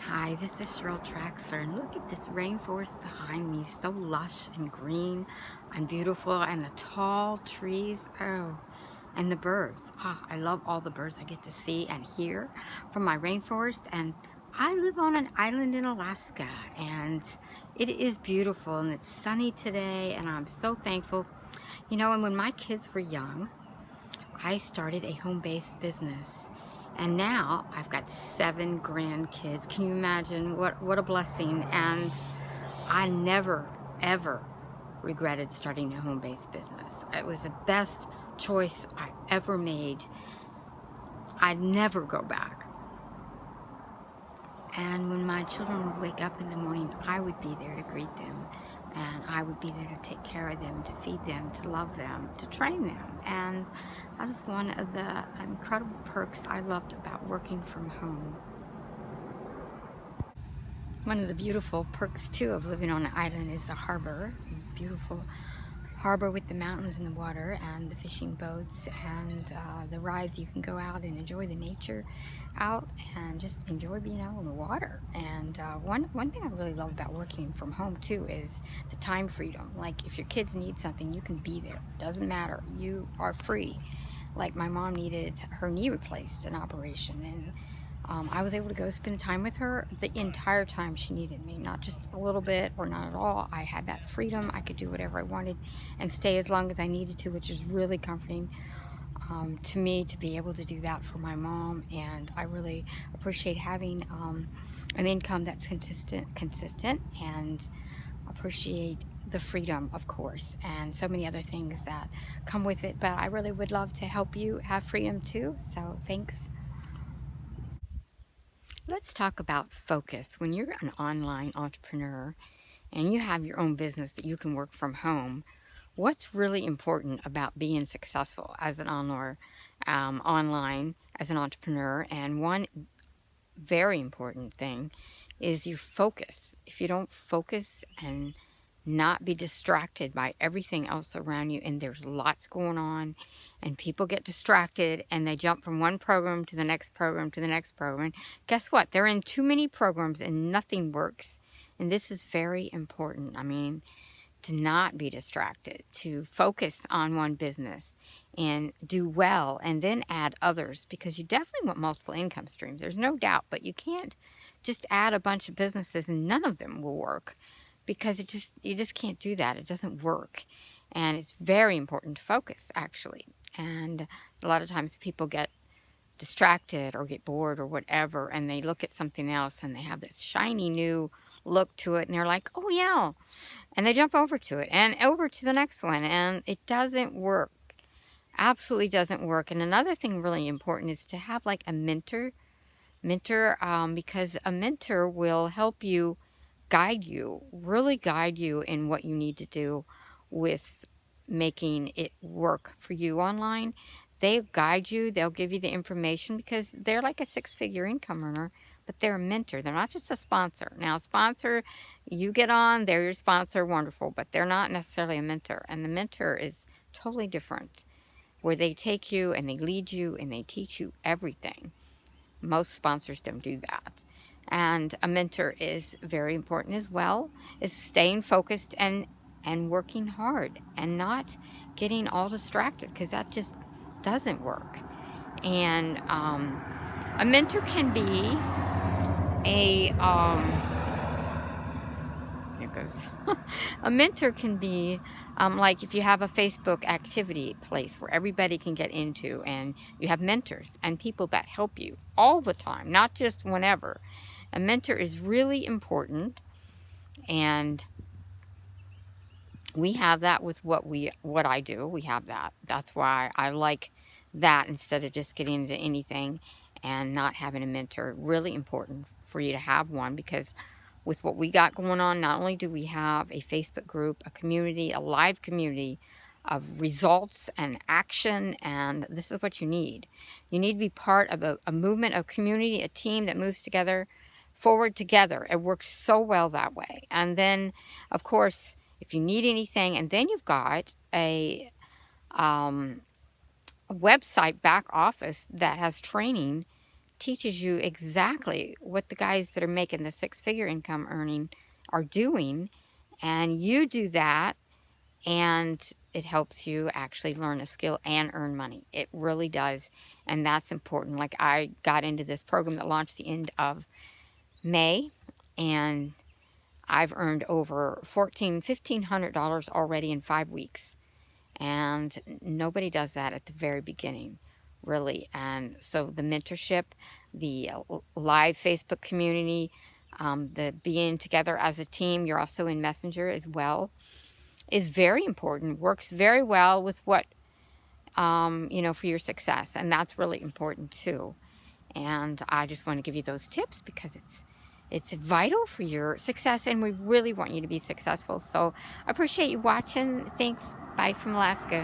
Hi, this is Cheryl Traxler, and look at this rainforest behind me, so lush and green and beautiful, and the tall trees, oh, and the birds. I love all the birds I get to see and hear from my rainforest, and I live on an island in Alaska, and it is beautiful, and it's sunny today, and I'm so thankful. You know, and when my kids were young, I started a home-based business, and now I've got 7 grandkids. Can you imagine what a blessing? And I never ever regretted starting a home-based business. It was the best choice I ever made. I'd never go back. And when my children would wake up in the morning, I would be there to greet them. And I would be there to take care of them, to feed them, to love them, to train them. And that is one of the incredible perks I loved about working from home. One of the beautiful perks, too, of living on an island is the harbor. Beautiful harbor with the mountains and the water and the fishing boats and the rides. You can go out and enjoy the nature out and just enjoy being out on the water. And one thing I really love about working from home too is the time freedom. Like if your kids need something, you can be there. Doesn't matter. You are free. Like my mom needed her knee replaced, an operation, and I was able to go spend time with her the entire time she needed me, not just a little bit or not at all. I had that freedom. I could do whatever I wanted and stay as long as I needed to, which is really comforting to me to be able to do that for my mom. And I really appreciate having an income that's consistent, and appreciate the freedom, of course, and so many other things that come with it. But I really would love to help you have freedom too. So thanks. Let's talk about focus. When you're an online entrepreneur and you have your own business that you can work from home, what's really important about being successful as an online as an entrepreneur? And one very important thing is your focus. If you don't focus and not be distracted by everything else around you, and there's lots going on, and people get distracted and they jump from one program to the next program to the next program. Guess what? They're in too many programs and nothing works. And this is very important. I mean, to not be distracted, to focus on one business and do well, and then add others, because you definitely want multiple income streams. There's no doubt, but you can't just add a bunch of businesses and none of them will work, because you just can't do that. It doesn't work. And it's very important to focus, actually. And a lot of times people get distracted or get bored or whatever, and they look at something else and they have this shiny new look to it, and they're like, oh yeah, and they jump over to it and over to the next one, and it doesn't work. Absolutely doesn't work. And another thing really important is to have like a mentor, because a mentor will help you, really guide you in what you need to do with making it work for you online. They guide you, they'll give you the information, because they're like a 6-figure income earner, but they're a mentor. They're not just a sponsor. Now, a sponsor, you get on, they're your sponsor, wonderful, but they're not necessarily a mentor. And the mentor is totally different, where they take you and they lead you and they teach you everything. Most sponsors don't do that. And a mentor is very important as well, is staying focused and working hard and not getting all distracted, because that just doesn't work. And a mentor can be there goes. A mentor can be like if you have a Facebook activity place where everybody can get into, and you have mentors and people that help you all the time, not just whenever. A mentor is really important, and we have that with what I do. We have that. That's why I like that instead of just getting into anything and not having a mentor. Really important for you to have one, because with what we got going on, not only do we have a Facebook group, a community, a live community of results and action, and this is what you need. You need to be part of a movement, a community, a team that moves together, forward together. It works so well that way. And then, of course, if you need anything, and then you've got a website back office that has training, teaches you exactly what the guys that are making the six-figure income earning are doing, and you do that, and it helps you actually learn a skill and earn money. It really does, and that's important. Like, I got into this program that launched the end of May, and I've earned over $1,500 already in 5 weeks, and nobody does that at the very beginning, really. And so the mentorship, the live Facebook community, the being together as a team, you're also in Messenger as well, is very important, works very well with what, for your success. And that's really important too. And I just want to give you those tips because it's vital for your success, and we really want you to be successful. So I appreciate you watching. Thanks. Bye from Alaska.